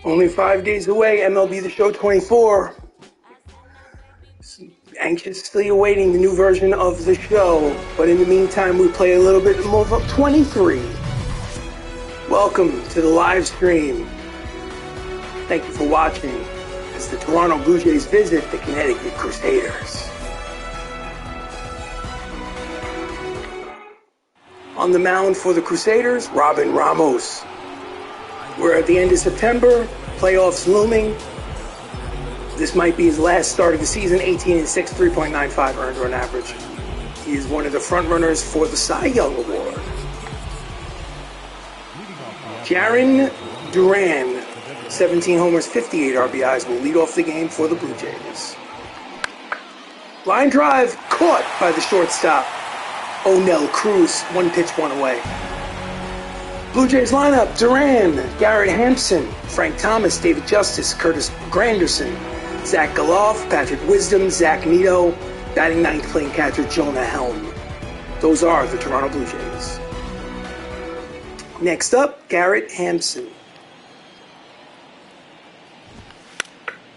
Only 5 days away, MLB The Show 24. Anxiously awaiting the new version of the show. But in the meantime, we play a little bit more of 23. Welcome to the live stream. Thank you for watching as the Toronto Blue Jays visit the Connecticut Crusaders. On the mound for the Crusaders, Robin Ramos. We're at the end of September, playoffs looming. This might be his last start of the season, 18-6, 3.95 earned run average. He is one of the front runners for the Cy Young Award. Jarren Duran, 17 homers, 58 RBIs, will lead off the game for the Blue Jays. Line drive, caught by the shortstop, O'Neill Cruz, one pitch, one away. Blue Jays lineup: Duran, Garrett Hampson, Frank Thomas, David Justice, Curtis Granderson, Zach Galoff, Patrick Wisdom, Zach Neto, batting ninth, playing catcher Jonah Helm. Those are the Toronto Blue Jays. Next up, Garrett Hampson.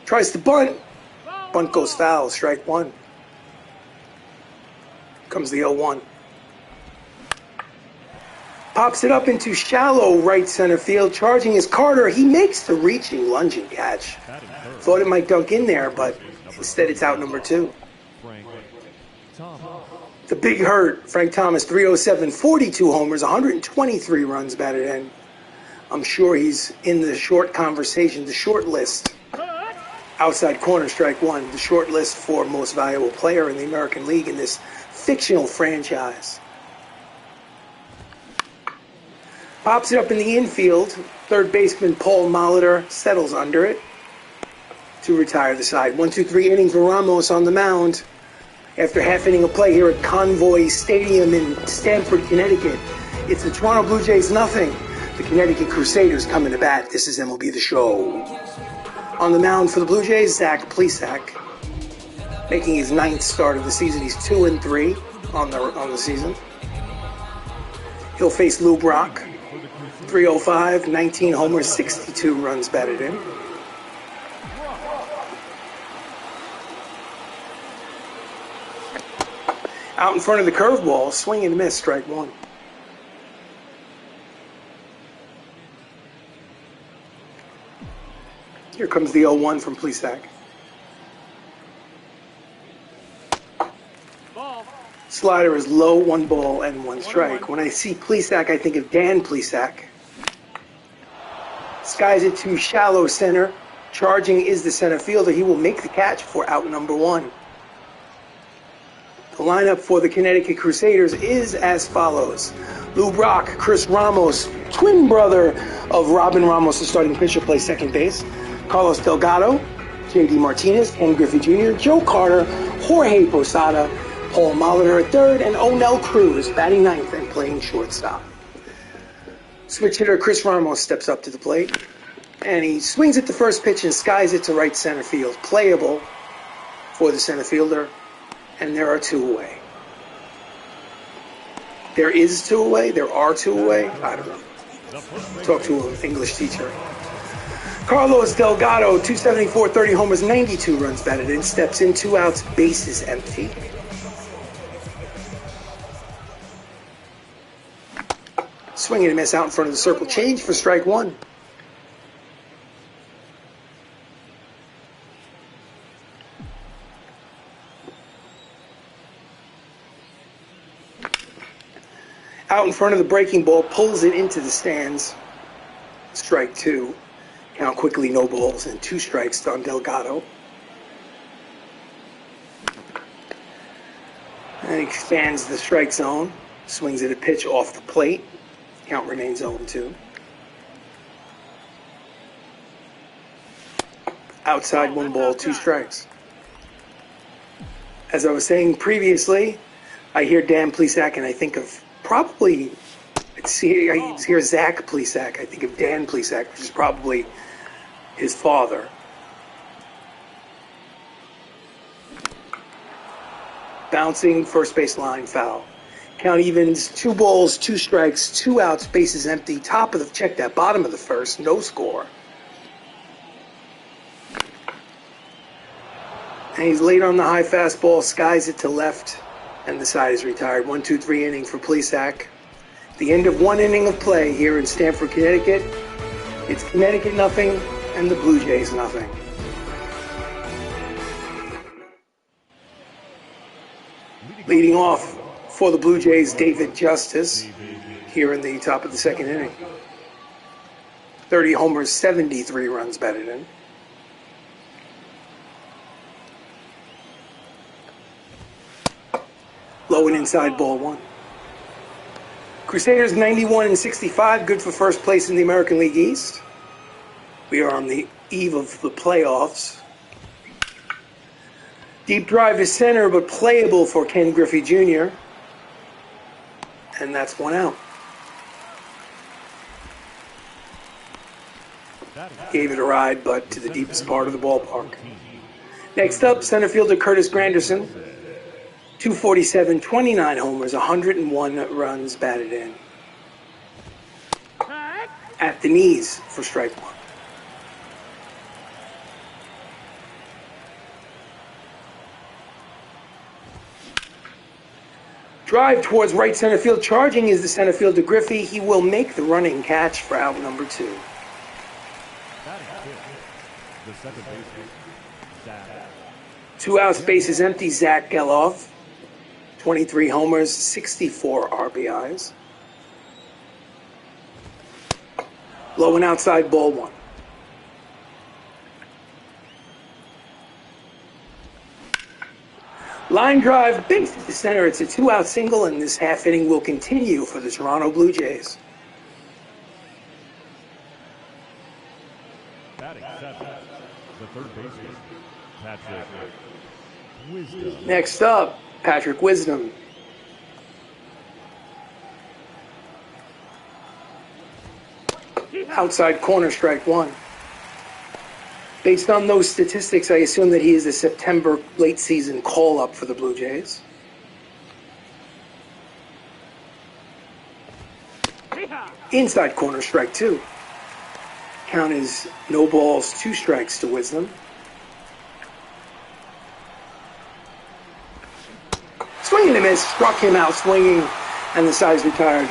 Tries to bunt. Bunt goes foul, strike one. Comes the 0-1. Pops it up into shallow right center field. Charging is Carter. He makes the reaching, lunging catch. Thought it might dunk in there, but instead it's out number 2. The big hurt, Frank Thomas, 307, 42 homers, 123 runs batted in. I'm sure he's in the short conversation, the short list. Outside corner, strike one. The short list for most valuable player in the American League in this fictional franchise. Pops it up in the infield. Third baseman Paul Molitor settles under it to retire the side. 1-2-3 inning for Ramos on the mound. After half inning of play here at Convoy Stadium in Stamford, Connecticut, it's the Toronto Blue Jays nothing. The Connecticut Crusaders coming to bat. This is MLB The Show. On the mound for the Blue Jays, Zach Plesac, making his 9th start of the season. He's 2-3 on the season. He'll face Lou Brock. 305, 19 homers, 62 runs batted in. Out in front of the curveball, swing and miss, strike one. Here comes the 0-1 from Plesac. Slider is low, 1 ball and 1 strike. When I see Plesac, I think of Dan Plesac. Skies it to shallow center. Charging is the center fielder. He will make the catch for out number 1. The lineup for the Connecticut Crusaders is as follows. Lou Brock, Chris Ramos, twin brother of Robin Ramos, the starting pitcher, plays second base. Carlos Delgado, J.D. Martinez, Ken Griffey Jr., Joe Carter, Jorge Posada, Paul Molitor at third, and O'Neill Cruz batting ninth and playing shortstop. Switch hitter Chris Ramos steps up to the plate, and he swings at the first pitch and skies it to right center field. Playable for the center fielder, and there are 2 away. There is 2 away? There are 2 away? I don't know. Talk to an English teacher. Carlos Delgado, 274, 30 homers, 92 runs batted in, steps in, 2 outs, bases empty. Swing and a miss out in front of the circle. Change for strike one. Out in front of the breaking ball, pulls it into the stands. Strike 2. Count quickly, no balls and 2 strikes on Delgado. And expands the strike zone. Swings at a pitch off the plate. Count remains 0-2. Outside, 1 ball, 2 strikes. As I was saying previously, I hear Dan Plesac and I think of probably, I hear Zach Plesac. I think of Dan Plesac, which is probably his father. Bouncing, first base line, foul. Count evens, 2 balls, 2 strikes, 2 outs, bases empty. Top of the, check that, bottom of the first, no score. And he's late on the high fastball, skies it to left, and the side is retired. 1-2-3 inning for Plesac. The end of one inning of play here in Stamford, Connecticut. It's Connecticut nothing, and the Blue Jays nothing. Leading off for the Blue Jays, David Justice, here in the top of the second inning. 30 homers, 73 runs batted in. Low and inside, ball one. Crusaders 91-65, good for first place in the American League East. We are on the eve of the playoffs. Deep drive to center, but playable for Ken Griffey Jr. And that's one out. Gave it a ride, but to the deepest part of the ballpark. Next up, center fielder Curtis Granderson. 247, 29 homers, 101 runs batted in. At the knees for strike one. Drive towards right center field. Charging is the center fielder Griffey. He will make the running catch for out number two. Two outs, base is empty. Zach Geloff. 23 homers, 64 RBIs. Low and outside, ball one. Line drive, base to center. It's a two-out single, and this half inning will continue for the Toronto Blue Jays. Batting seven, the third baseman, Patrick Wisdom. Next up, Patrick Wisdom. Outside corner, strike one. Based on those statistics, I assume that he is a September late season call-up for the Blue Jays. Inside corner, strike two. Count is no balls, 2 strikes to Wisdom. Swing and a miss, struck him out swinging, and the side's retired.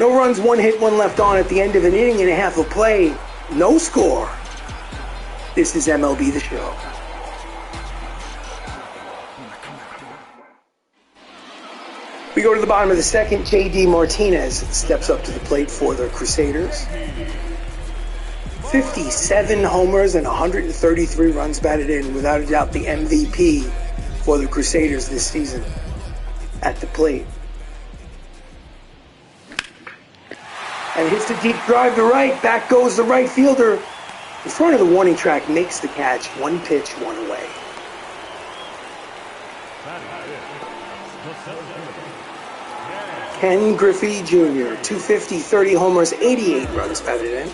No runs, 1 hit, 1 left on at the end of an inning and a half of play. No score. This is MLB The Show. We go to the bottom of the second. J.D. Martinez steps up to the plate for the Crusaders. 57 homers and 133 runs batted in. Without a doubt, the MVP for the Crusaders this season at the plate. And hits a deep drive to right. Back goes the right fielder. In front of the warning track, makes the catch. 1 pitch, 1 away. Ken Griffey Jr., 250, 30 homers, 88 runs batted in.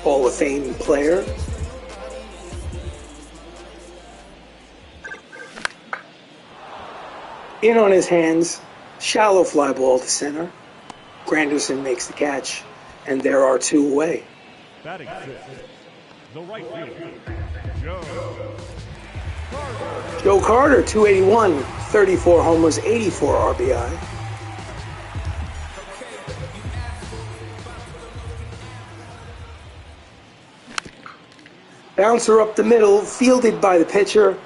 Hall of Fame player. In on his hands, shallow fly ball to center. Granderson makes the catch, and there are 2 away. Batting fifth, the right fielder, Joe Carter, 281, 34 homers, 84 RBI. Bouncer up the middle, fielded by the pitcher.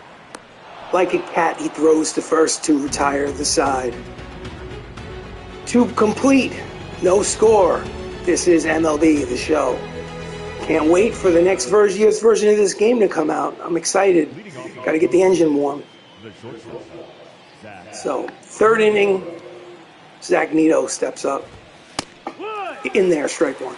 Like a cat, he throws to first to retire the side. 2 complete, no score. This is MLB The Show. Can't wait for the next year's version of this game to come out. I'm excited. Got to get the engine warm. So, third inning, Zach Neto steps up. In there, strike one.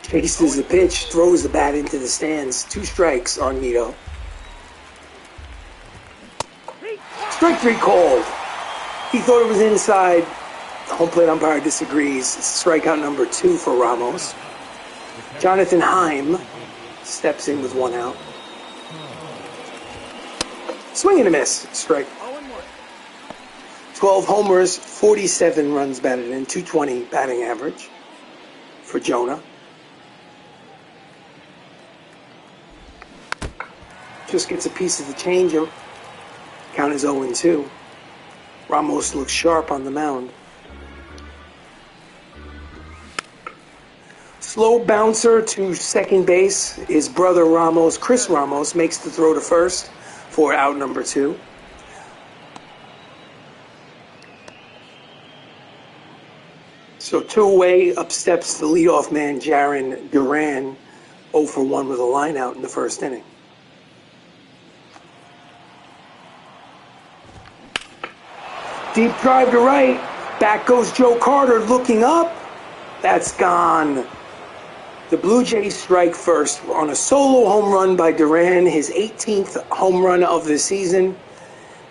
Chases the pitch, throws the bat into the stands. 2 strikes on Neto. Strike 3 called. He thought it was inside. The home plate umpire disagrees. It's strikeout number 2 for Ramos. Jonathan Heim steps in with 1 out. Swing and a miss. Strike. 12 homers, 47 runs batted in, 220 batting average for Jonah. Just gets a piece of the changeup. Count is 0-2. Ramos looks sharp on the mound. Slow bouncer to second base. His brother Ramos, Chris Ramos, makes the throw to first for out number 2. So 2 away, up steps the leadoff man, Jarren Duran, 0 for 1 with a line out in the first inning. Deep drive to right. Back goes Joe Carter looking up. That's gone. The Blue Jays strike first on a solo home run by Duran, his 18th home run of the season.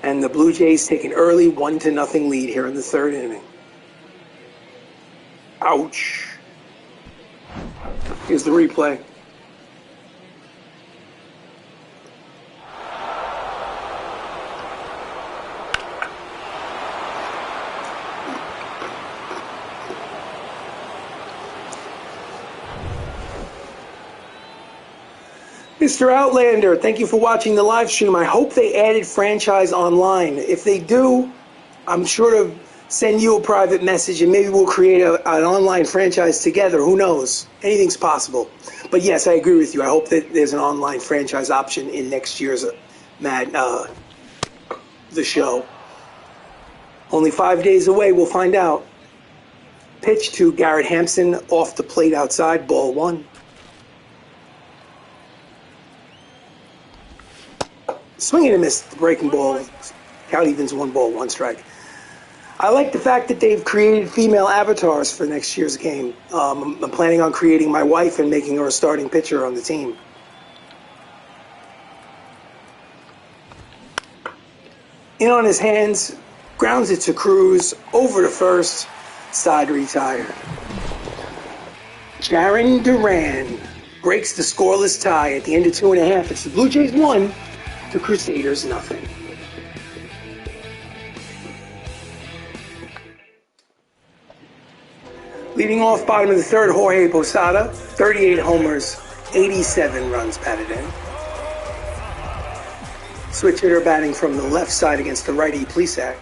And the Blue Jays take an early 1-0 lead here in the third inning. Ouch. Here's the replay. Mr. Outlander, thank you for watching the live stream. I hope they added franchise online. If they do, I'm sure to send you a private message and maybe we'll create an online franchise together. Who knows? Anything's possible. But yes, I agree with you. I hope that there's an online franchise option in next year's The Show. Only 5 days away, we'll find out. Pitch to Garrett Hampson off the plate outside, ball 1. Swing and a miss, the breaking ball. Count evens 1 ball, 1 strike. I like the fact that they've created female avatars for next year's game. I'm planning on creating my wife and making her a starting pitcher on the team. In on his hands, grounds it to Cruz, over to first, side retired. Jarren Duran breaks the scoreless tie at the end of 2.5. It's the Blue Jays 1. The Crusaders, nothing. Leading off bottom of the third, Jorge Posada, 38 homers, 87 runs batted in. Switch hitter batting from the left side against the righty, Plesac.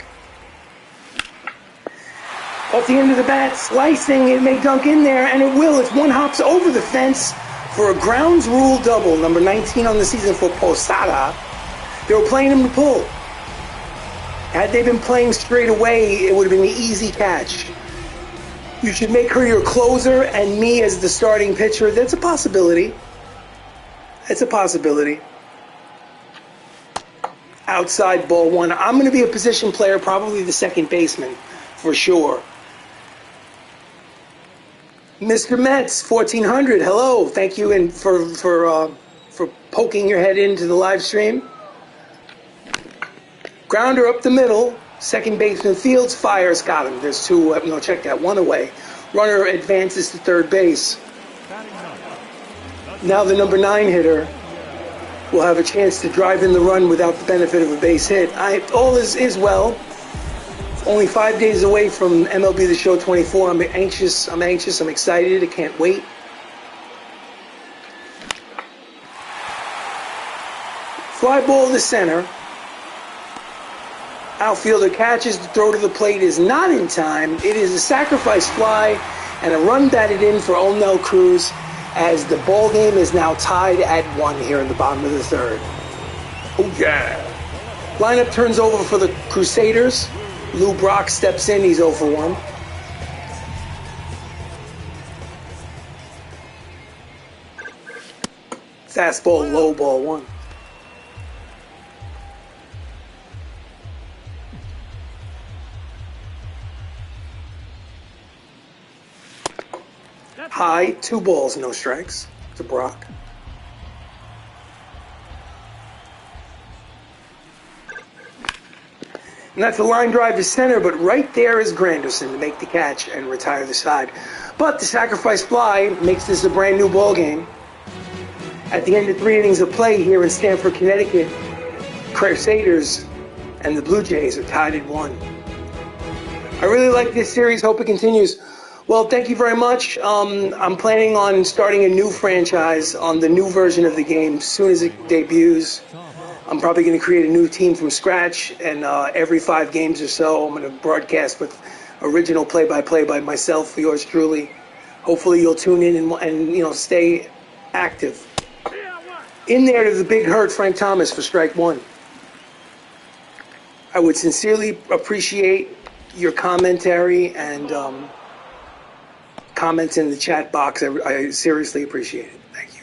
Off the end of the bat, slicing, it may dunk in there, and it will. It's 1 hops over the fence for a grounds rule double, number 19 on the season for Posada. They were playing him to pull. Had they been playing straight away, it would have been an easy catch. You should make her your closer and me as the starting pitcher. That's a possibility. It's a possibility. Outside ball 1. I'm going to be a position player, probably the second baseman, for sure. Mr. Metz, 1400. Hello. Thank you and for poking your head into the live stream. Grounder up the middle. Second baseman Fields fires. Got him. There's 2. No, check that. 1 away. Runner advances to third base. Now the number 9 hitter will have a chance to drive in the run without the benefit of a base hit. All is well. Only 5 days away from MLB The Show 24. I'm anxious. I'm excited. I can't wait. Fly ball to center. Outfielder catches, the throw to the plate is not in time. It is a sacrifice fly and a run batted in for Onel Cruz as the ball game is now tied at 1 here in the bottom of the third. Oh yeah. Lineup turns over for the Crusaders. Lou Brock steps in, he's 0 for 1. Fastball, low ball 1. High, 2 balls, no strikes to Brock. And that's a line drive to center, but right there is Granderson to make the catch and retire the side. But the sacrifice fly makes this a brand new ball game. At the end of 3 innings of play here in Stamford, Connecticut, Crusaders and the Blue Jays are tied at 1. I really like this series. Hope it continues. Well, thank you very much. I'm planning on starting a new franchise on the new version of the game as soon as it debuts. I'm probably going to create a new team from scratch, and every 5 games or so, I'm going to broadcast with original play-by-play by myself, yours truly. Hopefully, you'll tune in and stay active. In there to the big hurt, Frank Thomas for strike 1. I would sincerely appreciate your commentary and comments in the chat box. I seriously appreciate it. Thank you.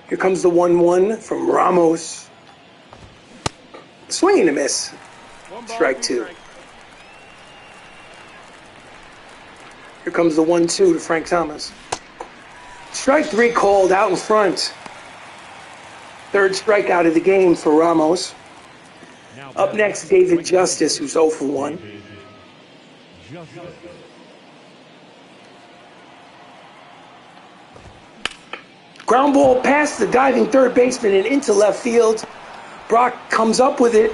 Here comes the 1-1 from Ramos. Swing and a miss. Strike 2. Here comes the 1-2 to Frank Thomas. Strike 3 called out in front. Third strikeout of the game for Ramos. Up next, David Justice, who's 0 for 1. Ground ball past the diving third baseman and into left field. Brock comes up with it.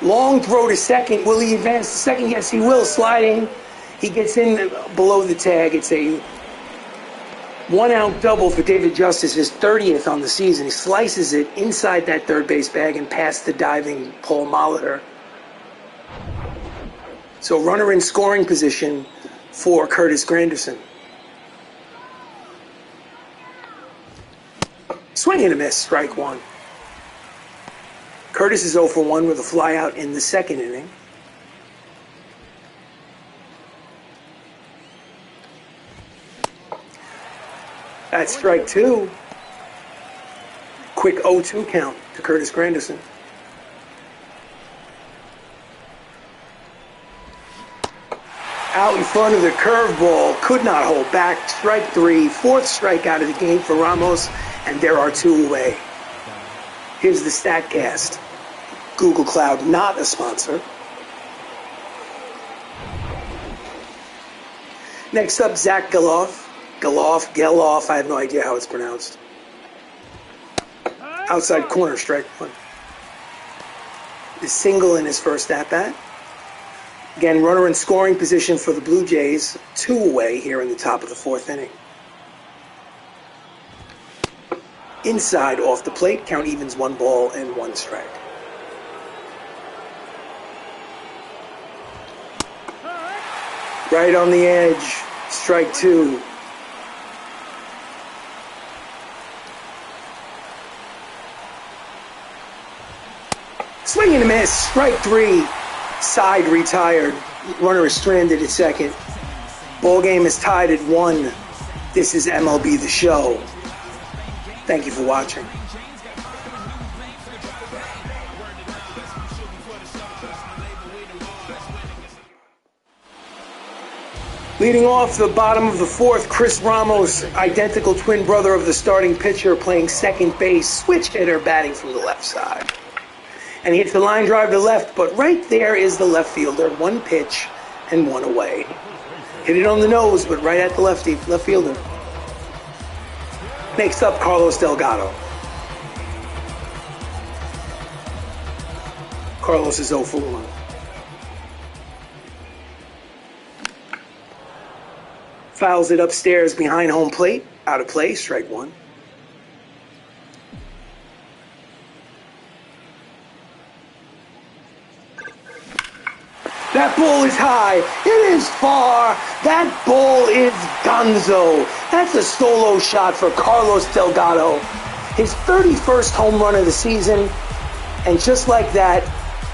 Long throw to second. Will he advance to second? Yes, he will. Sliding. He gets in below the tag. It's a 1-out double for David Justice, his 30th on the season. He slices it inside that third base bag and past the diving Paul Molitor. So runner in scoring position for Curtis Granderson. Swing and a miss, strike 1. Curtis is 0 for 1 with a flyout in the second inning. That's strike 2. Quick 0-2 count to Curtis Granderson. Out in front of the curveball, could not hold back. Strike 3, 4th strikeout of the game for Ramos, and there are 2 away. Here's the StatCast. Google Cloud, not a sponsor. Next up, Zach Geloff, I have no idea how it's pronounced. Outside corner, strike 1. The single in his first at-bat. Again, runner in scoring position for the Blue Jays. 2 away here in the top of the 4th inning. Inside off the plate, count evens 1 ball and 1 strike. Right on the edge, strike 2. Swing and a miss, strike 3. Side retired. Runner is stranded at second. Ball game is tied at 1. This is MLB The Show. Thank you for watching. Leading off the bottom of the 4th, Chris Ramos, identical twin brother of the starting pitcher, playing second base, switch hitter, batting from the left side. And he hits the line drive to left, but right there is the left fielder. 1 pitch and 1 away. Hit it on the nose, but right at the left fielder. Next up, Carlos Delgado. Carlos is 0 for 1. Fouls it upstairs behind home plate. Out of play, strike 1. That ball is high. It is far. That ball is gonzo. That's a solo shot for Carlos Delgado. His 31st home run of the season. And just like that,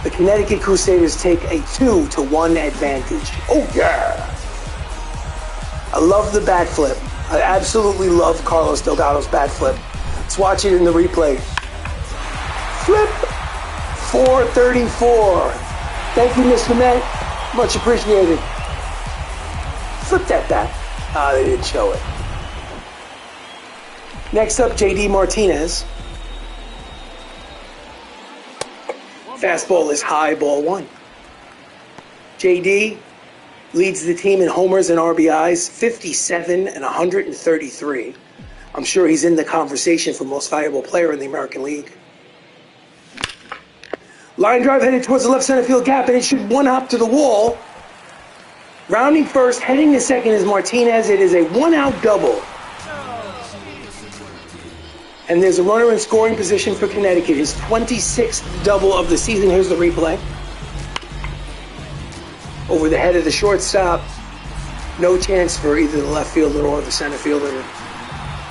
the Connecticut Crusaders take a 2-1 advantage. Oh, yeah. I love the bat flip. I absolutely love Carlos Delgado's bat flip. Let's watch it in the replay. Flip 434. Thank you, Mr. Met. Much appreciated. Flip that bat. They didn't show it. Next up, J.D. Martinez. Fastball is high, ball 1. J.D. leads the team in homers and RBIs, 57 and 133. I'm sure he's in the conversation for most valuable player in the American League. Line drive headed towards the left center field gap, and it should one hop to the wall. Rounding first, heading to second is Martinez. It is a one-out double. And there's a runner in scoring position for Connecticut, his 26th double of the season. Here's the replay. Over the head of the shortstop. No chance for either the left fielder or the center fielder to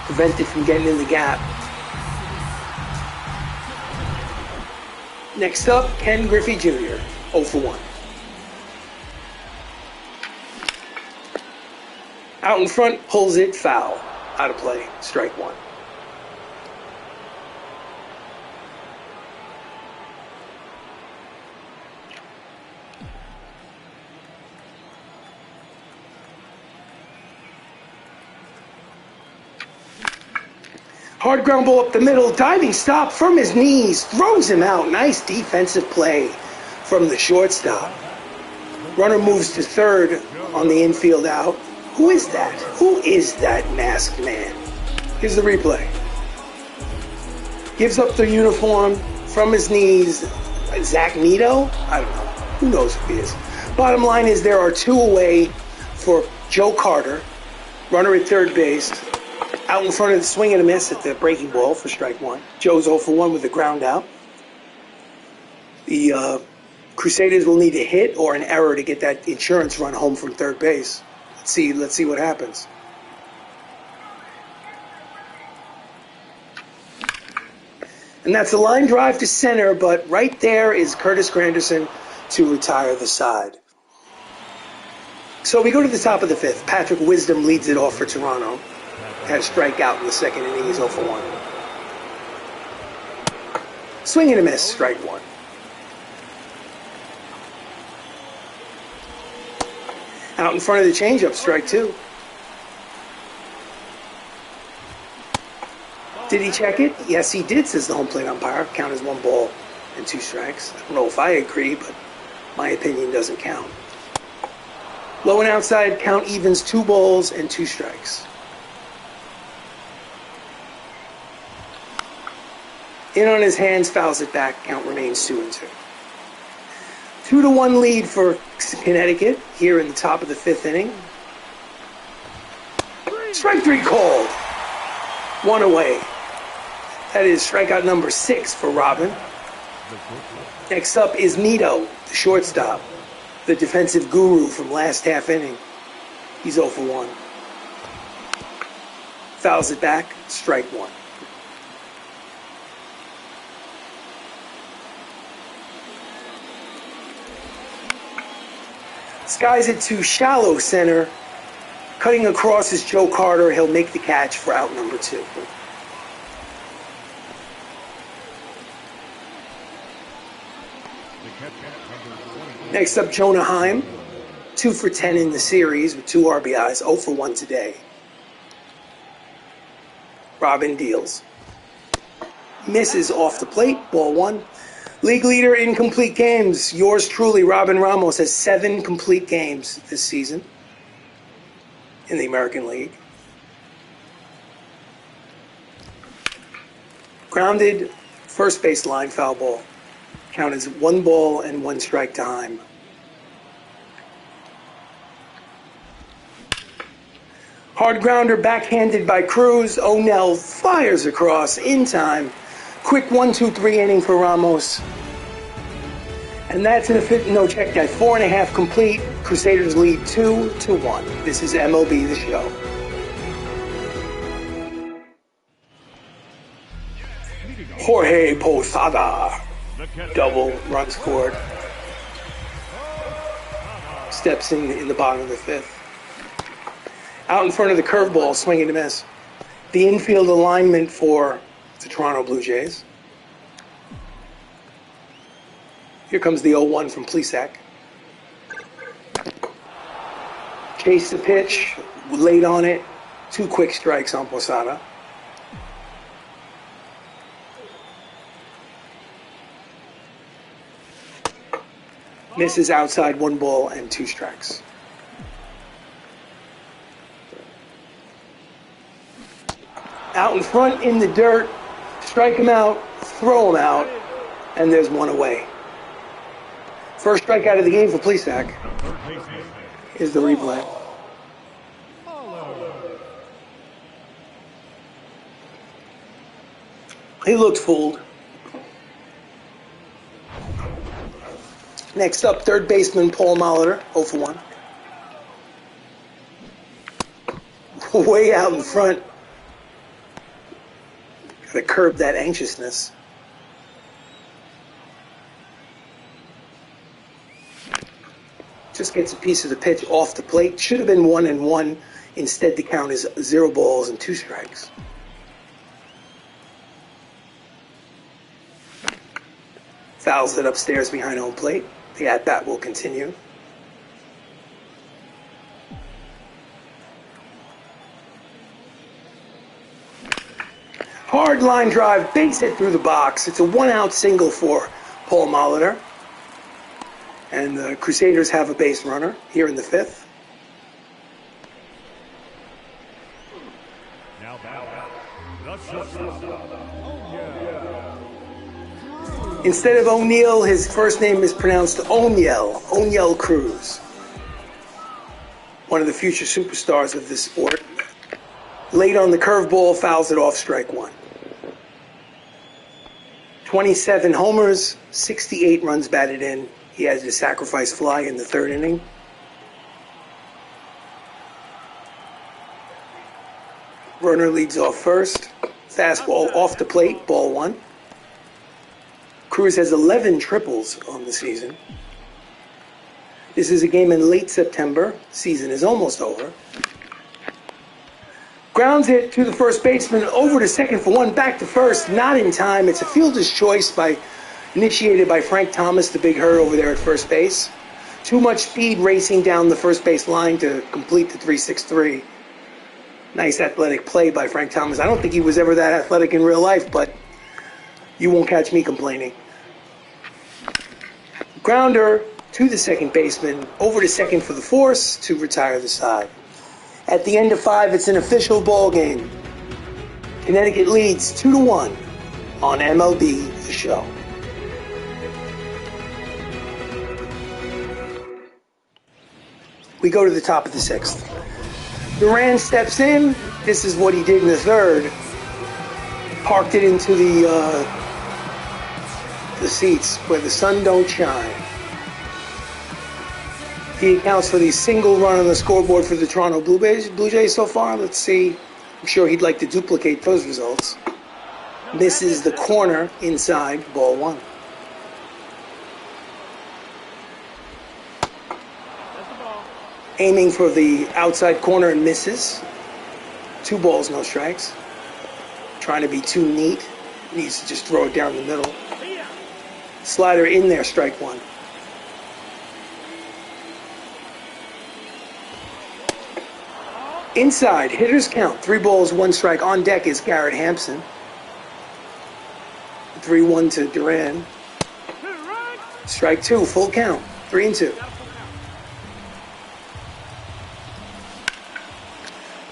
prevent it from getting in the gap. Next up, Ken Griffey Jr., 0 for 1. Out in front, pulls it, foul. Out of play, strike one. Hard ground ball up the middle, diving stop from his knees, throws him out. Nice defensive play from the shortstop. Runner moves to third on the infield out. Who is that? Who is that masked man? Here's the replay. Gives up the uniform from his knees. Zach Nito? I don't know. Who knows who he is? Bottom line is there are two away for Joe Carter, runner at third base. Out in front of the swing and a miss at the breaking ball for strike one. Joe's 0 for 1 with the ground out. The Crusaders will need a hit or an error to get that insurance run home from third base. Let's see what happens. And that's a line drive to center, but right there is Curtis Granderson to retire the side. So we go to the top of the fifth. Patrick Wisdom leads it off for Toronto. Had a strikeout in the second inning. He's 0 for 1. Swing and a miss, strike one. Out in front of the changeup, strike two. Did he check it? Yes, he did, says the home plate umpire. Count as 1 ball and 2 strikes. I don't know if I agree, but my opinion doesn't count. Low and outside, count evens 2 balls and 2 strikes. In on his hands, fouls it back. Count remains 2-2. 2-1 lead for Connecticut here in the top of the 5th inning. Strike 3 called. 1 away. That is strikeout number 6 for Robin. Next up is Nito, the shortstop, the defensive guru from last half inning. He's 0 for 1. Fouls it back. Strike 1. Skies it to shallow center. Cutting across is Joe Carter. He'll make the catch for out number 2. Next up, Jonah Heim. 2 for 10 in the series with 2 RBIs. 0 for 1 today. Robin deals. Misses off the plate. Ball 1. League leader in complete games. Yours truly, Robin Ramos, has 7 complete games this season in the American League. Grounded, first base line, foul ball. Count as 1 ball and 1 strike to Heim. Hard grounder backhanded by Cruz. O'Neill fires across in time. Quick 1-2-3 inning for Ramos. And that's in a fifth, no, check that, 4.5 complete. Crusaders lead 2-1. This is MLB The Show. Jorge Posada. Double, run scored. Steps in the bottom of the 5th. Out in front of the curveball, swing and a miss. The infield alignment for the Toronto Blue Jays. Here comes the 0-1 from Plesac. Chase the pitch, late on it. 2 quick strikes on Posada. Misses outside, 1 ball and 2 strikes. Out in front in the dirt, strike him out, throw him out, and there's 1 away. First strikeout of the game for Plesac. Here's the replay. He looked fooled. Next up, third baseman Paul Molitor, 0 for 1. Way out in front. Gotta curb that anxiousness. Just gets a piece of the pitch off the plate. Should have been 1-1. Instead, the count is 0 balls and 2 strikes. Fouls it upstairs behind home plate. The at-bat will continue. Hard line drive, base hit through the box. It's a 1-out single for Paul Molitor. And the Crusaders have a base runner here in the 5th. Now back, the shortstop. Instead of O'Neill, his first name is pronounced O'Neill Cruz. One of the future superstars of this sport. Late on the curveball, fouls it off, strike 1. 27 homers, 68 runs batted in. He has a sacrifice fly in the 3rd inning. Runner leads off first. Fastball off the plate, ball 1. Cruz has 11 triples on the season. This is a game in late September. Season is almost over. Grounds hit to the first baseman, over to second for 1, back to first, not in time. It's a fielder's choice initiated by Frank Thomas, the big herd over there at first base. Too much speed racing down the first base line to complete the 3-6-3. Nice athletic play by Frank Thomas. I don't think he was ever that athletic in real life, but you won't catch me complaining. Grounder to the second baseman, over to second for the force to retire the side. At the end of 5, it's an official ball game. Connecticut leads 2-1 on MLB The Show. We go to the top of the 6th. Duran steps in. This is what he did in the 3rd. Parked it into the seats where the sun don't shine. He accounts for the single run on the scoreboard for the Toronto Blue Jays so far. Let's see. I'm sure he'd like to duplicate those results. Misses the corner inside, ball 1. Aiming for the outside corner and misses. 2 balls, no strikes. Trying to be too neat. Needs to just throw it down the middle. Slider in there, strike 1. Inside, hitters count. 3 balls, 1 strike. On deck is Garrett Hampson. 3-1 to Duran. Strike 2, full count. 3-2.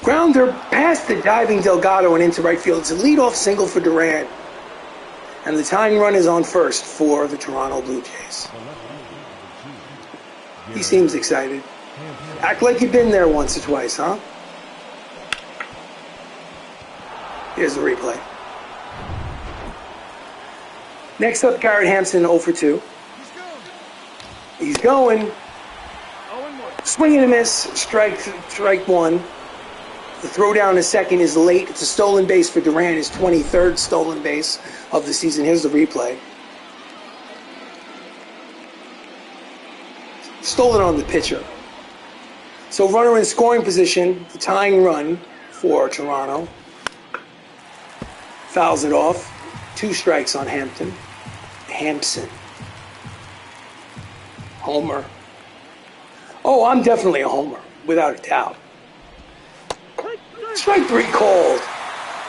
Grounder past the diving Delgado and into right field. It's a leadoff single for Duran. And the tying run is on first for the Toronto Blue Jays. He seems excited. Act like you've been there once or twice, huh? Here's the replay. Next up, Garrett Hampson, 0 for 2. He's going. Swing and a miss. Strike 1. The throw down to second is late. It's a stolen base for Duran, his 23rd stolen base of the season. Here's the replay. Stolen on the pitcher. So runner in scoring position, the tying run for Toronto. Fouls it off. 2 strikes on Hampson. Homer. Oh, I'm definitely a homer, without a doubt. Strike 3 called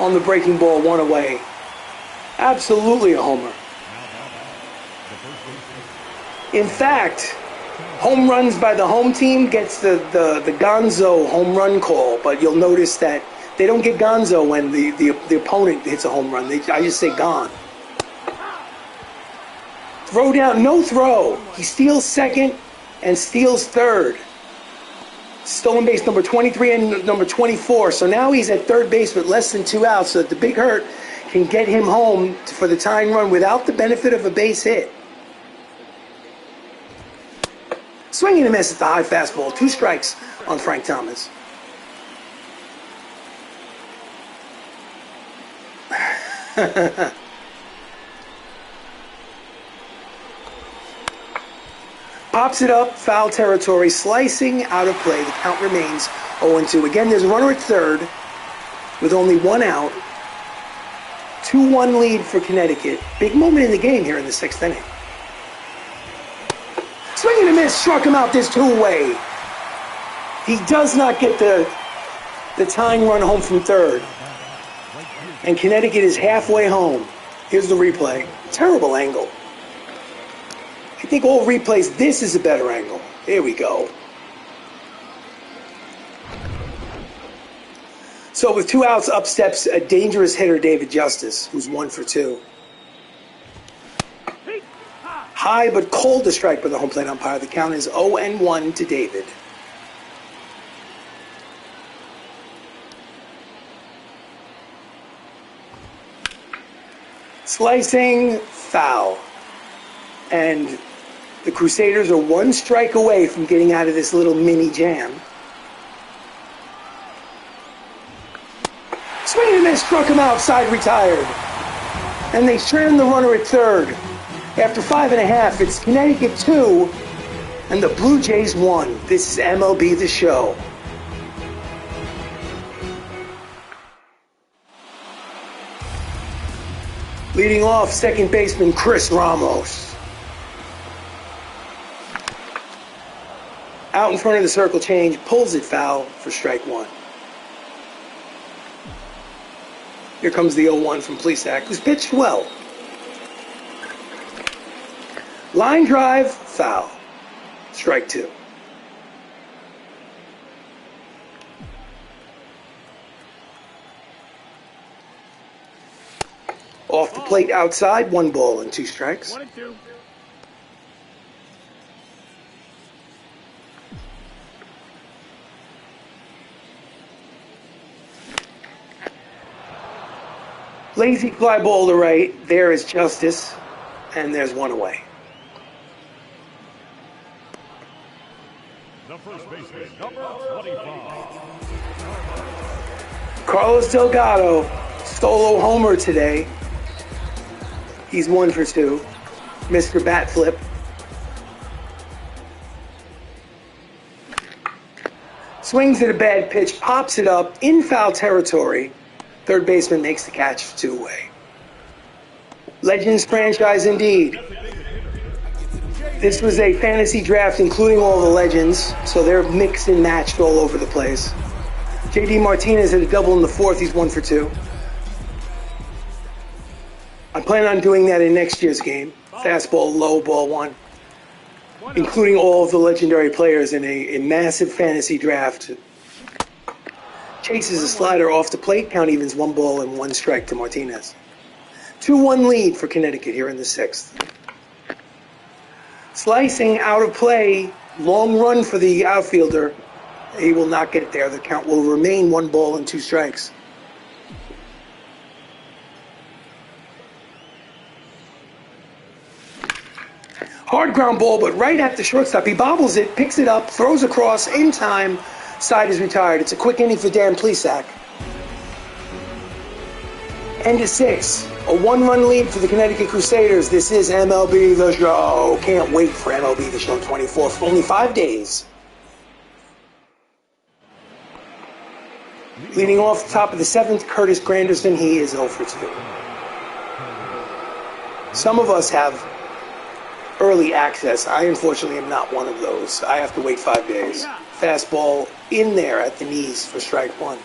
on the breaking ball, 1 away. Absolutely a homer. In fact, home runs by the home team gets the Gonzo home run call, but you'll notice that they don't get Gonzo when the opponent hits a home run. I just say gone. Throw down, no throw. He steals second and steals third. Stolen base number 23 and number 24. So now he's at third base with less than 2 outs, so that the Big Hurt can get him home for the tying run without the benefit of a base hit. Swing and a miss at the high fastball. 2 strikes on Frank Thomas. Pops it up, foul territory, slicing out of play. The count remains 0-2. Again, there's a runner at third with only 1 out. 2-1 lead for Connecticut. Big moment in the game here in the 6th inning. Swing and a miss, struck him out this 2-away. He does not get the tying run home from third. And Connecticut is halfway home. Here's the replay. Terrible angle. I think all replays, this is a better angle. Here we go. So with 2 outs, up steps a dangerous hitter, David Justice, who's 1 for 2. High but cold to strike by the home plate umpire. The count is 0-1 to David. Slicing, foul. And the Crusaders are 1 strike away from getting out of this little mini jam. Swing and a miss, struck him outside, retired. And they strand the runner at third. After 5.5, it's Connecticut 2 and the Blue Jays 1. This is MLB The Show. Leading off, second baseman Chris Ramos. Out in front of the circle change, pulls it foul for strike 1. Here comes the 0-1 from Plesac, who's pitched well. Line drive, foul. Strike 2. Off the plate outside, 1 ball and 2 strikes. 1-2. Lazy fly ball to right. There is Justice, and there's 1 away. The first baseman, number 25. Carlos Delgado, solo homer today. He's 1 for 2. Mr. Bat Flip. Swings at a bad pitch, pops it up in foul territory. Third baseman makes the catch for 2 away. Legends franchise indeed. This was a fantasy draft including all the legends, so they're mixed and matched all over the place. J.D. Martinez had a double in the 4th. He's 1 for 2. I plan on doing that in next year's game. Fastball, low, ball 1. Including all of the legendary players in a massive fantasy draft. Chases a slider off the plate. Count evens 1 ball and 1 strike to Martinez. 2-1 lead for Connecticut here in the 6th. Slicing out of play. Long run for the outfielder. He will not get there. The count will remain 1 ball and 2 strikes. Hard ground ball, but right at the shortstop. He bobbles it, picks it up, throws across in time. Side is retired. It's a quick inning for Dan Plesac. End of 6. A 1-run lead for the Connecticut Crusaders. This is MLB The Show. Can't wait for MLB The Show 24 for only 5 days. Leading off the top of the 7th, Curtis Granderson. He is 0 for 2. Some of us have early access. I unfortunately am not one of those. I have to wait 5 days. Fastball in there at the knees for strike 1.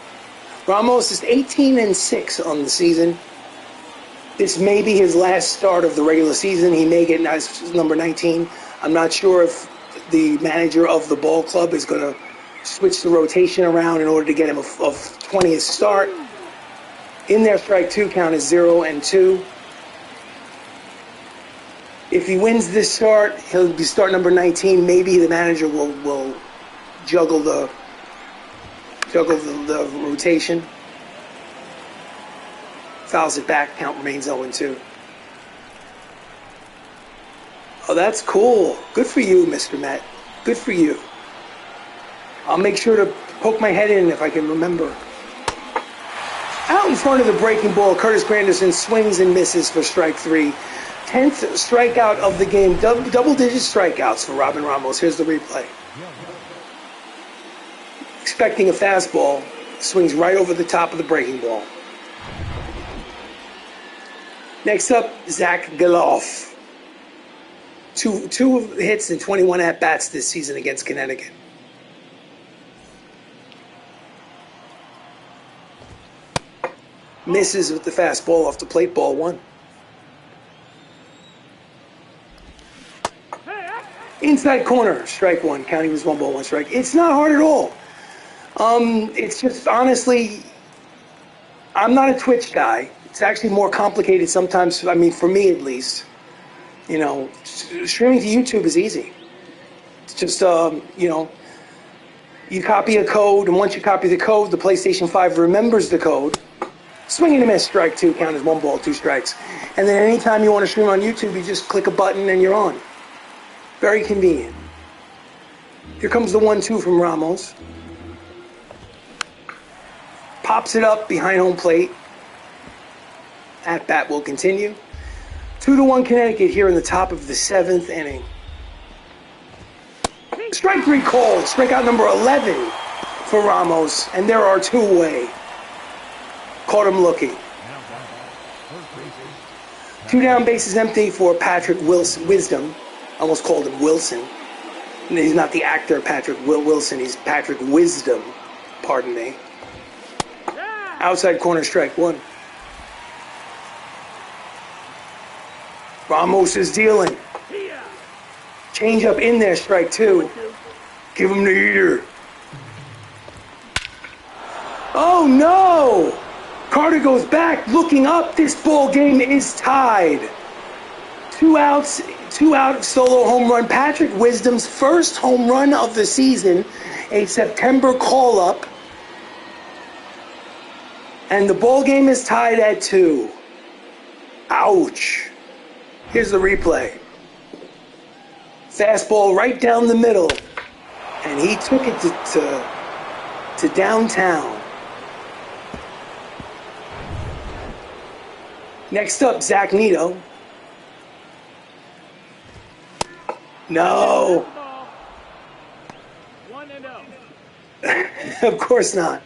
Ramos is 18-6 on the season. This may be his last start of the regular season. He may get number 19. I'm not sure if the manager of the ball club is going to switch the rotation around in order to get him a 20th start. In there, strike 2, count is 0-2. If he wins this start, he'll be start number 19. Maybe the manager will juggle the Juggle the rotation. Fouls it back. Count remains 0-2. Oh, that's cool. Good for you, Mr. Met. Good for you. I'll make sure to poke my head in if I can remember. Out in front of the breaking ball, Curtis Granderson swings and misses for strike 3. 10th strikeout of the game. Double-digit strikeouts for Robin Ramos. Here's the replay. Expecting a fastball, swings right over the top of the breaking ball. Next up, Zach Geloff. Two hits and 21 at-bats this season against Connecticut. Misses with the fastball off the plate, ball 1. Inside corner, strike 1. Counting was 1 ball, 1 strike. It's not hard at all. It's just, honestly, I'm not a Twitch guy. It's actually more complicated sometimes, I mean, for me at least. You know, streaming to YouTube is easy. It's just, you know, you copy a code, and once you copy the code, the PlayStation 5 remembers the code. Swing and a miss, strike 2, count as 1 ball, 2 strikes. And then anytime you want to stream on YouTube, you just click a button and you're on. Very convenient. Here comes the 1-2 from Ramos. Pops it up behind home plate. At bat will continue. 2-1 Connecticut here in the top of the 7th inning. Strike 3 called. Strikeout number 11 for Ramos, and there are 2 away. Caught him looking. 2 down, bases empty for Patrick Wisdom. Almost called him Wilson. And he's not the actor Patrick Wilson. He's Patrick Wisdom. Pardon me. Outside corner, strike 1. Ramos is dealing. Change up in there, strike 2. Give him the heater. Oh no! Carter goes back, looking up. This ball game is tied. 2 outs, 2-out solo home run. Patrick Wisdom's first home run of the season, a September call-up. And the ball game is tied at 2. Ouch. Here's the replay. Fastball right down the middle. And he took it to downtown. Next up, Zach Neto. No. 1-0. Of course not.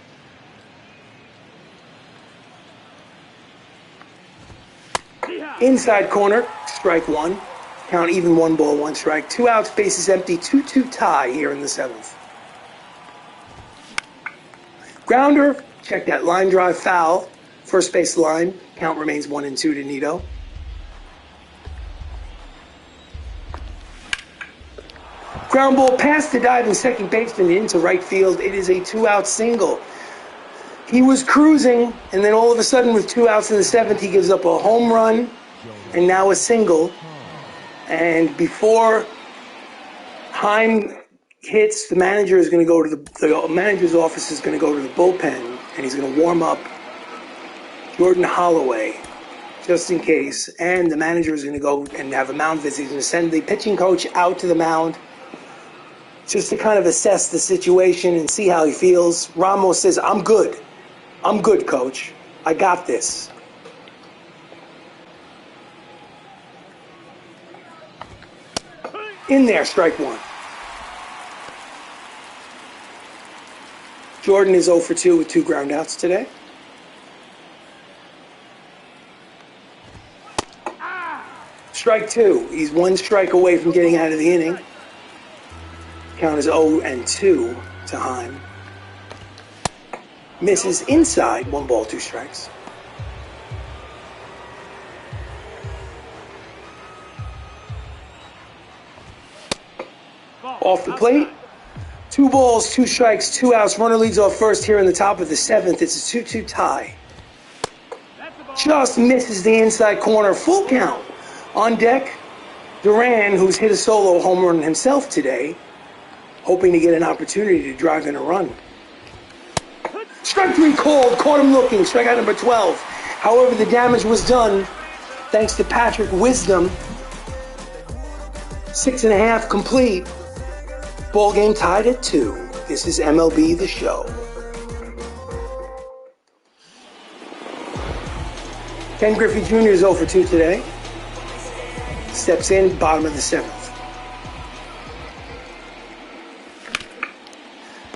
Inside corner, strike 1. Count even 1 ball, 1 strike. 2 outs, bases empty, 2-2 tie here in the 7th. Grounder, check that line drive foul. First base line, count remains 1-2 to Neto. Ground ball past the diving second baseman into right field. It is a 2-out single. He was cruising, and then all of a sudden with 2 outs in the 7th, he gives up a home run and now a single. And before Heim hits, the manager is going to go to the manager's office is going to go to the bullpen, and he's going to warm up Jordan Holloway just in case. And the manager is going to go and have a mound visit. He's going to send the pitching coach out to the mound just to kind of assess the situation and see how he feels. Ramos says, I'm good. I'm good, coach. I got this. In there, strike 1. Jordan is 0 for 2 with 2 groundouts today. Strike 2. He's 1 strike away from getting out of the inning. Count is 0-2 to Heim. Misses inside, 1 ball, 2 strikes. Off the plate, 2 balls, 2 strikes, 2 outs. Runner leads off first here in the top of the 7th. It's a 2-2 tie. Just misses the inside corner. Full count. On deck, Duran, who's hit a solo home run himself today, hoping to get an opportunity to drive in a run. Strike 3 called, caught him looking, strikeout number 12. However, the damage was done thanks to Patrick Wisdom. 6.5 complete. Ball game tied at 2. This is MLB The Show. Ken Griffey Jr. is 0 for 2 today. Steps in, bottom of the 7th.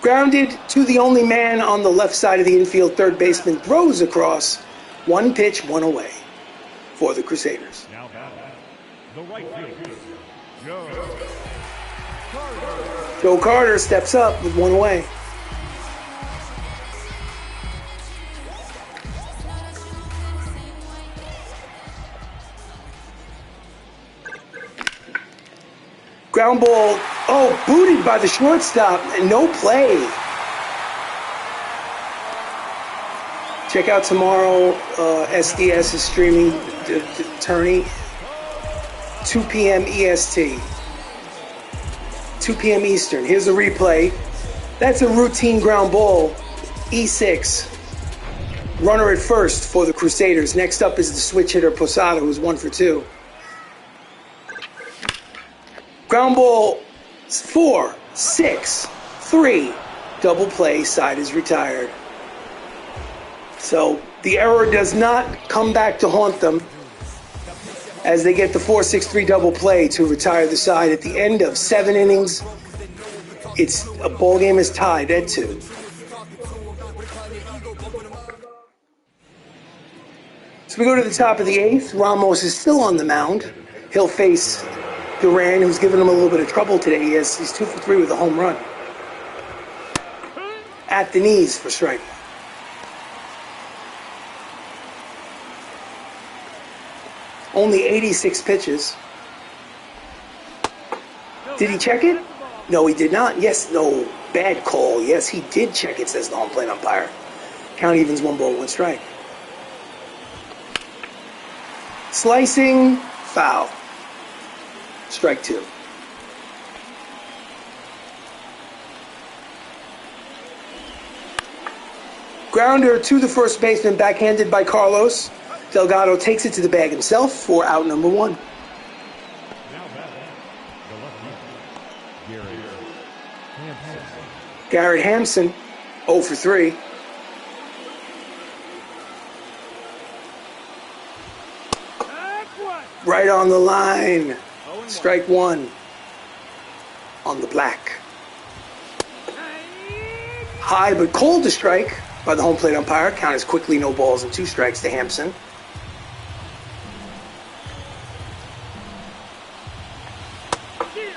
Grounded to the only man on the left side of the infield, third baseman throws across. 1 pitch, 1 away for the Crusaders. Now batting, the right fielder, Joe Carter. Joe Carter steps up with 1 away. Ground ball, booted by the shortstop, and no play. Check out tomorrow, SDS is streaming the tourney, 2 p.m. EST, 2 p.m. Eastern. Here's a replay. That's a routine ground ball, E6. Runner at first for the Crusaders. Next up is the switch hitter Posada, who's 1 for 2. Ground ball 4, 6, 3. Double play, side is retired. So the error does not come back to haunt them as they get the 4-6-3 double play to retire the side. At the end of 7 innings, a ball game is tied at 2. So we go to the top of the 8th. Ramos is still on the mound. He'll face Duran, who's given him a little bit of trouble today. He's 2 for 3 with a home run. At the knees for strike. Only 86 pitches. Did he check it? No, he did not. Yes, no, bad call. Yes, he did check it, says the home plate umpire. Count evens, 1 ball, 1 strike. Slicing, foul. Strike 2. Grounder to the first baseman, backhanded by Carlos. Delgado takes it to the bag himself for out number 1. Now batting, the left fielder, Garrett Hampson, 0 for 3. Right on the line. Strike 1 on the black. High but called to strike by the home plate umpire. Count is quickly, no balls and 2 strikes to Hampson.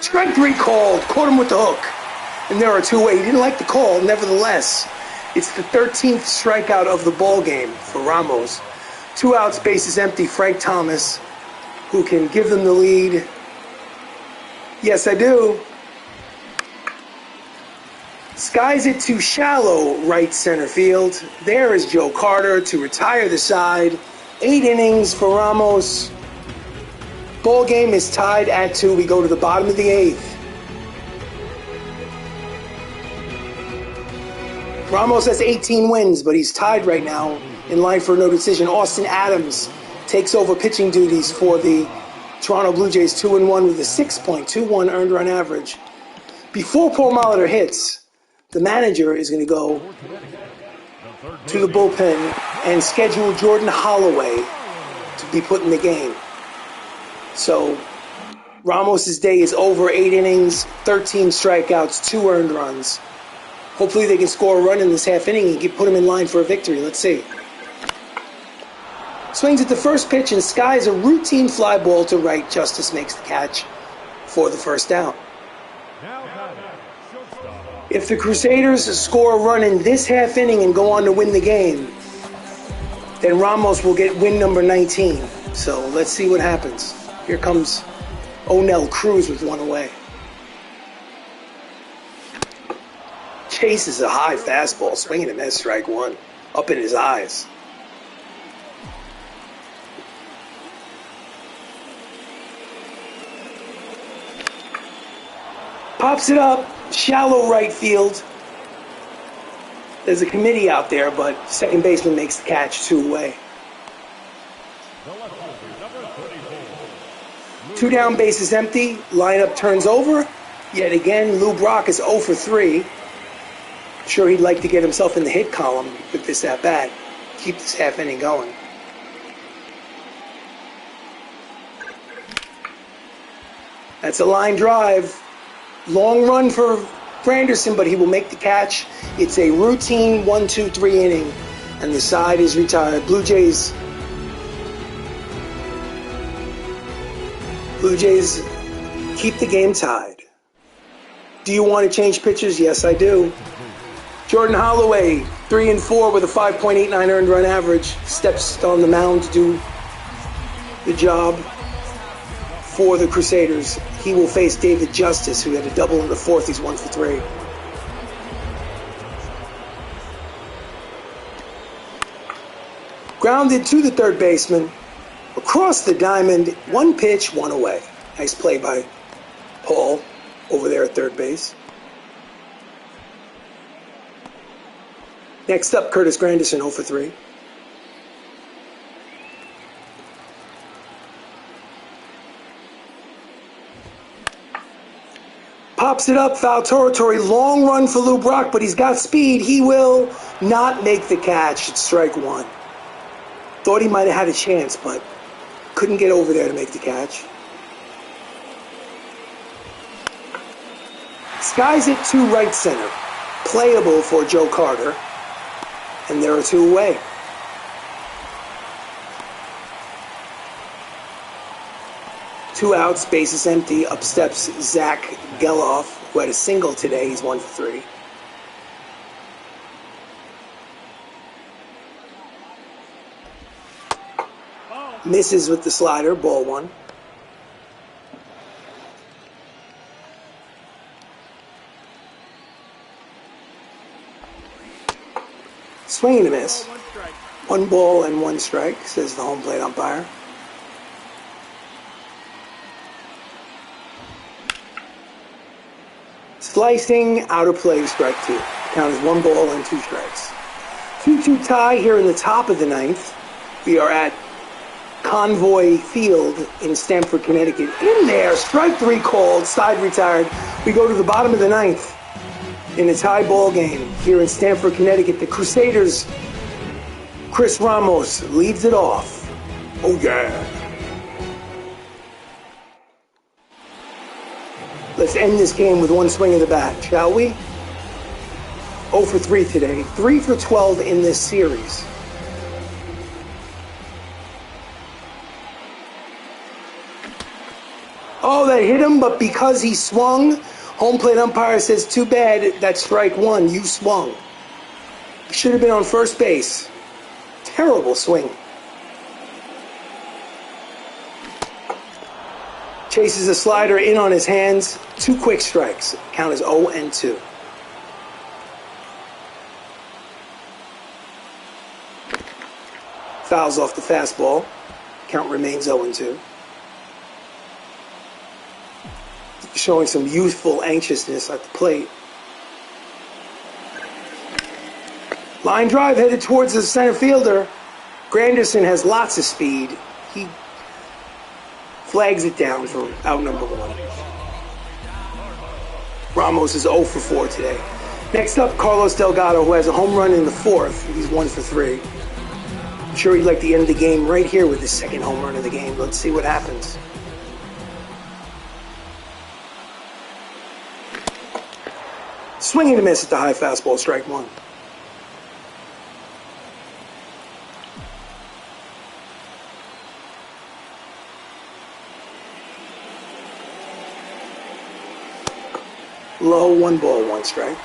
Strike 3 called. Caught him with the hook. And there are 2 away. He didn't like the call. Nevertheless, it's the 13th strikeout of the ball game for Ramos. 2 outs, bases empty. Frank Thomas, who can give them the lead. Yes, I do. Skies it to shallow right center field. There is Joe Carter to retire the side. 8 innings for Ramos. Ball game is tied at 2. We go to the bottom of the 8th. Ramos has 18 wins, but he's tied right now in line for no decision. Austin Adams takes over pitching duties for the Toronto Blue Jays, 2-1 with a 6.21 earned run average. Before Paul Molitor hits, the manager is going to go to the bullpen and schedule Jordan Holloway to be put in the game. So Ramos' day is over. 8 innings, 13 strikeouts, 2 earned runs. Hopefully they can score a run in this half inning and put him in line for a victory. Let's see. Swings at the first pitch and skies a routine fly ball to right. Justice makes the catch for the first down. If the Crusaders score a run in this half inning and go on to win the game, then Ramos will get win number 19. So let's see what happens. Here comes Onel Cruz with 1 away. Chases a high fastball, swinging and miss, strike 1. Up in his eyes. Pops it up, shallow right field. There's a committee out there, but second baseman makes the catch, 2 away. The left fielder, number 34. 2 down, bases empty. Lineup turns over. Yet again, Lou Brock is 0 for 3. I'm sure he'd like to get himself in the hit column with this at bat. Keep this half inning going. That's a line drive. Long run for Granderson, but he will make the catch. It's a routine 1-2-3 inning, and the side is retired. Blue Jays keep the game tied. Do you want to change pitchers? Yes, I do. Jordan Holloway, 3-4 with a 5.89 earned run average, steps on the mound to do the job for the Crusaders. He will face David Justice, who had a double in the fourth. He's 1 for 3. Grounded to the third baseman. Across the diamond, 1 pitch, 1 away. Nice play by Paul over there at third base. Next up, Curtis Granderson, 0 for 3. Pops it up, foul territory, long run for Lou Brock, but he's got speed. He will not make the catch. It's strike 1. Thought he might have had a chance, but couldn't get over there to make the catch. Skies it to right center. Playable for Joe Carter. And there are 2 away. Two outs, bases empty. Up steps Zach Geloff, who had a single today. He's 1 for 3. Misses with the slider, ball 1. Swing and a miss. 1 ball and 1 strike, says the home plate umpire. Slicing, out of play, strike 2. Count is 1 ball and 2 strikes. 2-2 tie here in the top of the 9th. We are at Convoy Field in Stamford, Connecticut. In there, strike 3 called, side retired. We go to the bottom of the 9th in a tie ball game here in Stamford, Connecticut. The Crusaders, Chris Ramos leads it off. Oh yeah. Let's end this game with 1 swing of the bat, shall we? 0 for 3 today. 3 for 12 in this series. Oh, that hit him, but because he swung, home plate umpire says, too bad, that's strike 1. You swung. Should have been on first base. Terrible swing. Chases a slider in on his hands. 2 quick strikes. Count is 0 and 2. Fouls off the fastball. Count remains 0 and 2. Showing some youthful anxiousness at the plate. Line drive headed towards the center fielder. Granderson has lots of speed. He flags it down for out number 1. Ramos is 0 for 4 today. Next up, Carlos Delgado, who has a home run in the 4th. He's 1 for 3. I'm sure he'd like to end the game right here with his 2nd home run of the game. Let's see what happens. Swing and a miss at the high fastball, strike 1. Low, 1 ball, 1 strike.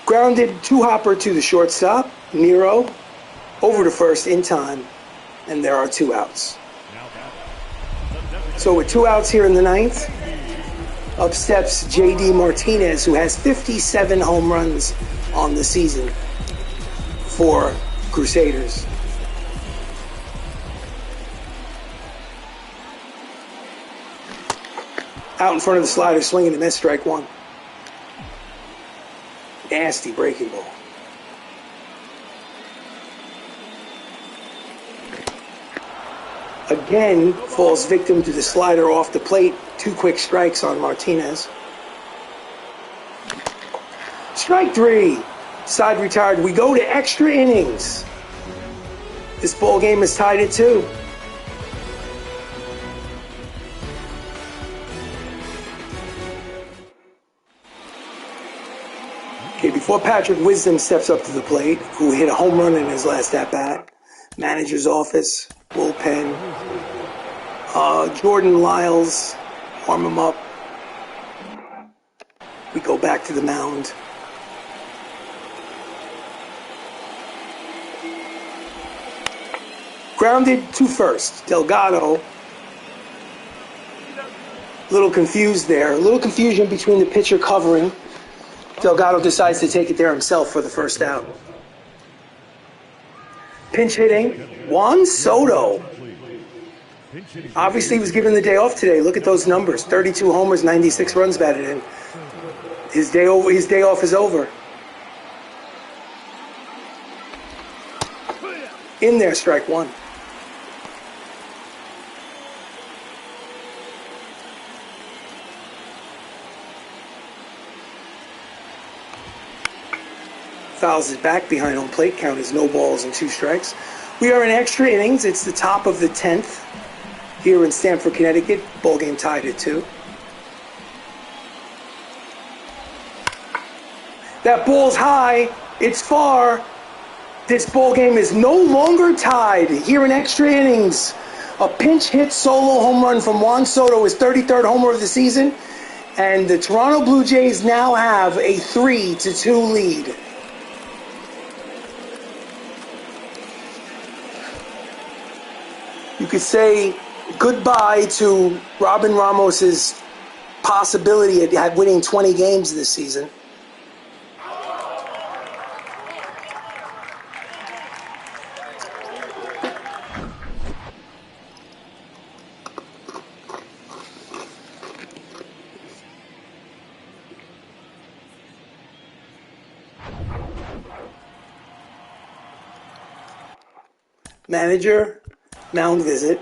Grounded 2-hopper to the shortstop. Nero over to first in time, and there are 2 outs. So with 2 outs here in the 9th, up steps J.D. Martinez, who has 57 home runs on the season for Crusaders. Out in front of the slider, swinging and miss, strike one. Nasty breaking ball. Again, falls victim to the slider off the plate. 2 quick strikes on Martinez. Strike 3. Side retired. We go to extra innings. This ball game is tied at 2. Okay, before Patrick Wisdom steps up to the plate, who hit a home run in his last at-bat, manager's office, bullpen, Jordan Lyles, warm him up. We go back to the mound. Grounded to first. Delgado, a little confused there. A little confusion between the pitcher covering. Delgado decides to take it there himself for the first out. Pinch hitting, Juan Soto. Obviously, he was given the day off today. Look at those numbers: 32 homers, 96 runs batted in. His day off is over. In there, strike one. Fouls it back behind home plate. Count is no balls and 2 strikes. We are in extra innings. It's the top of the 10th here in Stamford, Connecticut. Ball game tied at 2. That ball's high. It's far. This ball game is no longer tied here in extra innings. A pinch hit solo home run from Juan Soto, his 33rd homer of the season, and the Toronto Blue Jays now have a 3-2 lead. You could say goodbye to Robin Ramos's possibility at winning 20 games this season. Manager, mound visit.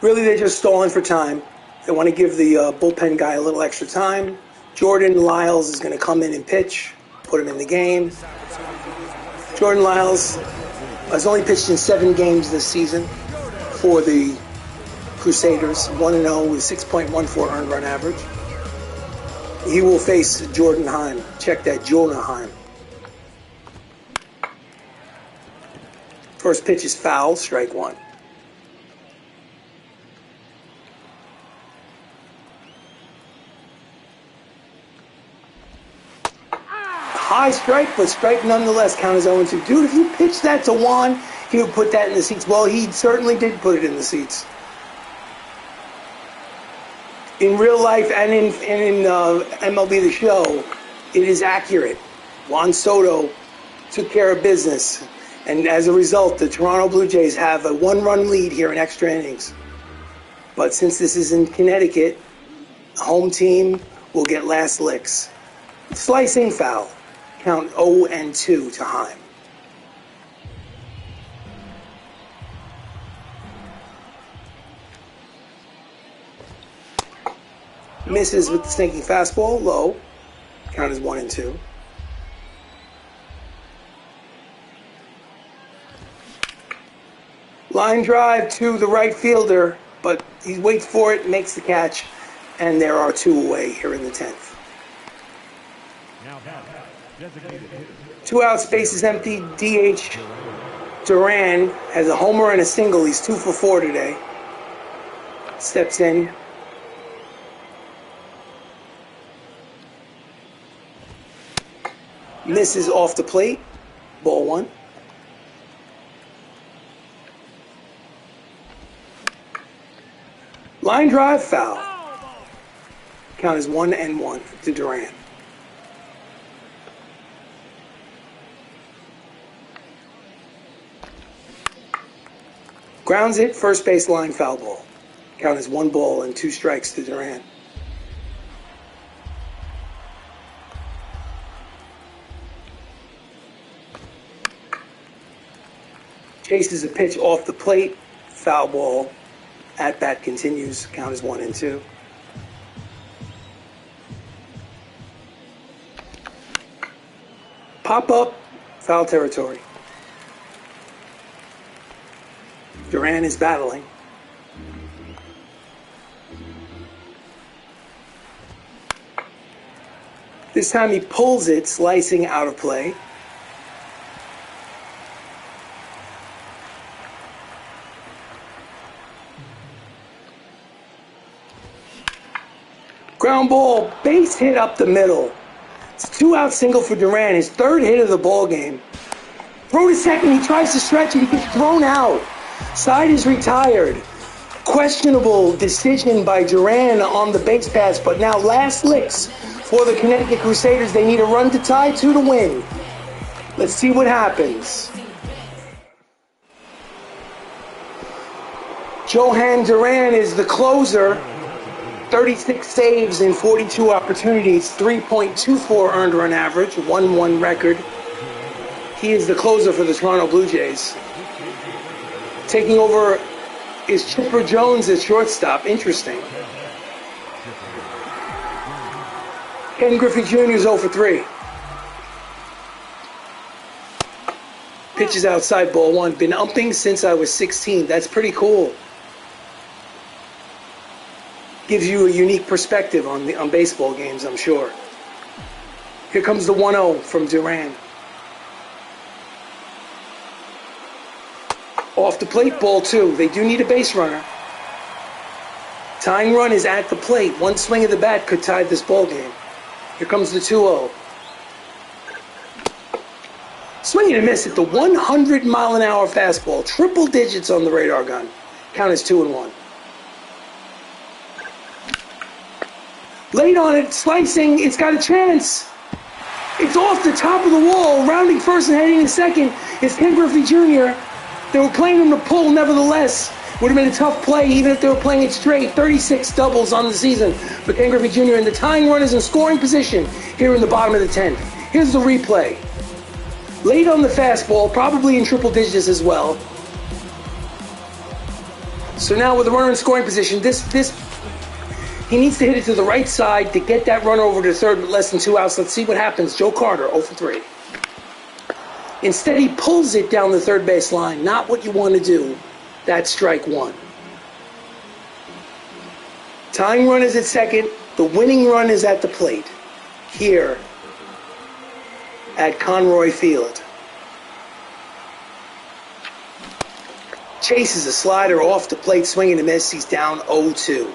Really, they're just stalling for time. They want to give the bullpen guy a little extra time. Jordan Lyles is going to come in and pitch, put him in the game. Jordan Lyles has only pitched in 7 games this season for the Crusaders, 1-0 with 6.14 earned run average. He will face Jordan Heim. Check that, Jonah Heim. First pitch is foul, strike one. High strike, but strike nonetheless. Count is 0-2. Dude, if you pitch that to Juan, he would put that in the seats. Well, he certainly did put it in the seats. In real life and in MLB The Show, it is accurate. Juan Soto took care of business. And as a result, the Toronto Blue Jays have a 1-run lead here in extra innings. But since this is in Connecticut, the home team will get last licks. Slicing foul. Count 0-2 to Heim. Misses with the snaky fastball, low. Count is 1-2. Line drive to the right fielder, but he waits for it, makes the catch, and there are 2 away here in the 10th. 2 out, space is empty. DH Duran has a homer and a single. He's 2 for 4 today. Steps in. Misses off the plate. Ball 1. Line drive, foul. Count is 1-1 to Duran. Grounds it, first base line, foul ball. Count is 1 ball and 2 strikes to Duran. Chases a pitch off the plate. Foul ball. At bat continues. Count is 1-2. Pop up. Foul territory. Duran is battling. This time he pulls it, slicing out of play. Ground ball, base hit up the middle. It's a 2-out single for Duran, his 3rd hit of the ball game. Throw to second, he tries to stretch it, he gets thrown out. Side is retired. Questionable decision by Duran on the base pass, but now last licks for the Connecticut Crusaders. They need a run to tie, 2 to win. Let's see what happens. Johan Duran is the closer. 36 saves in 42 opportunities, 3.24 earned run average, 1-1 record. He is the closer for the Toronto Blue Jays. Taking over is Chipper Jones at shortstop. Interesting. Ken Griffey Jr. is 0 for 3. Pitches outside, ball 1. Been umping since I was 16. That's pretty cool. Gives you a unique perspective on baseball games, I'm sure. Here comes the 1-0 from Duran. Off the plate, ball 2. They do need a base runner. Tying run is at the plate. One swing of the bat could tie this ball game. Here comes the 2-0. Swing and a miss at the 100-mile-an-hour fastball. Triple digits on the radar gun. Count is 2-1. Late on it, slicing, it's got a chance. It's off the top of the wall, rounding first and heading to second. It's Ken Griffey Jr. They were playing him to pull, nevertheless. Would have been a tough play even if they were playing it straight. 36 doubles on the season for Ken Griffey Jr. And the tying run is in scoring position here in the bottom of the 10th. Here's the replay. Late on the fastball, probably in triple digits as well. So now with the runner in scoring position, he needs to hit it to the right side to get that runner over to third with less than 2 outs. Let's see what happens. Joe Carter, 0 for 3. Instead, he pulls it down the third base line. Not what you want to do. That's strike 1. Tying run is at second. The winning run is at the plate. Here at Conroy Field. Chases a slider off the plate, swing and a miss. He's down 0-2.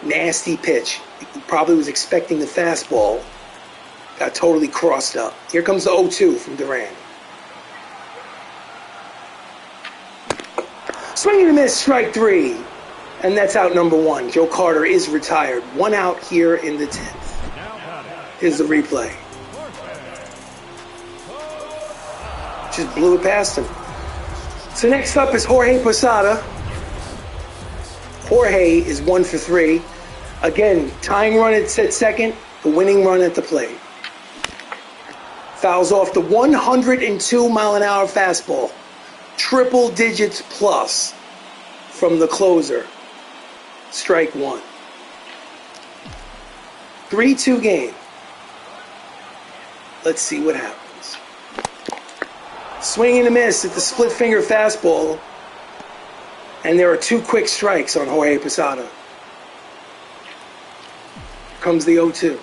Nasty pitch. He probably was expecting the fastball. Got totally crossed up. Here comes the 0-2 from Duran. Swing and a miss, strike 3. And that's out number 1. Joe Carter is retired. 1 out here in the 10th. Here's the replay. Just blew it past him. So next up is Jorge Posada. Jorge is 1 for 3. Again, tying run at second, the winning run at the plate. Fouls off the 102-mile-an-hour fastball. Triple digits plus from the closer. Strike 1. 3-2 game. Let's see what happens. Swing and a miss at the split finger fastball. And there are 2 quick strikes on Jorge Posada. Comes the 0-2.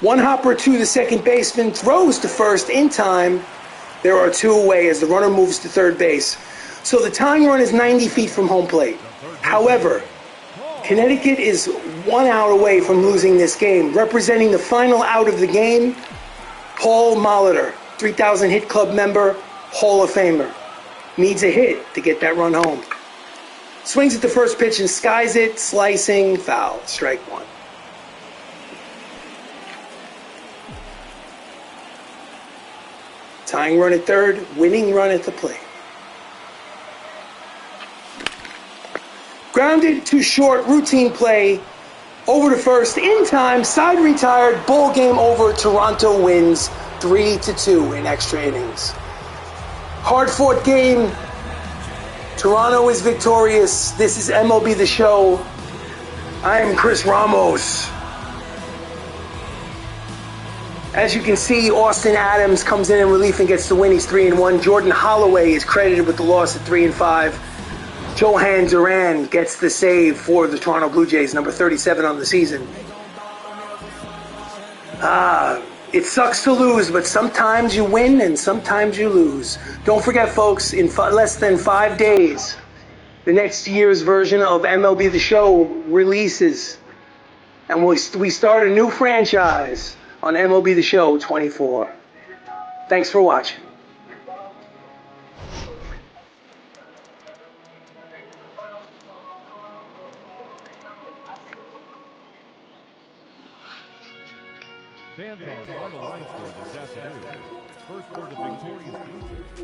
One hopper to the second baseman, throws to first in time. There are 2 away as the runner moves to third base. So the tying run is 90 feet from home plate. However, Connecticut is 1 out away from losing this game. Representing the final out of the game, Paul Molitor, 3,000 hit club member, Hall of Famer. Needs a hit to get that run home. Swings at the first pitch and skies it, slicing, foul, strike 1. Tying run at third, winning run at the plate. Grounded to short, routine play. Over to first, in time, side retired, ball game over. Toronto wins 3-2 in extra innings. Hard-fought game. Toronto is victorious. This is MLB The Show. I am Chris Ramos. As you can see, Austin Adams comes in relief and gets the win. He's 3-1. Jordan Holloway is credited with the loss at 3-5. Johan Duran gets the save for the Toronto Blue Jays, number 37 on the season. It sucks to lose, but sometimes you win and sometimes you lose. Don't forget, folks, in less than 5 days, the next year's version of MLB The Show releases. And we start a new franchise on MLB The Show 24. Thanks for watching. Fans on the line score this afternoon. First for the victorious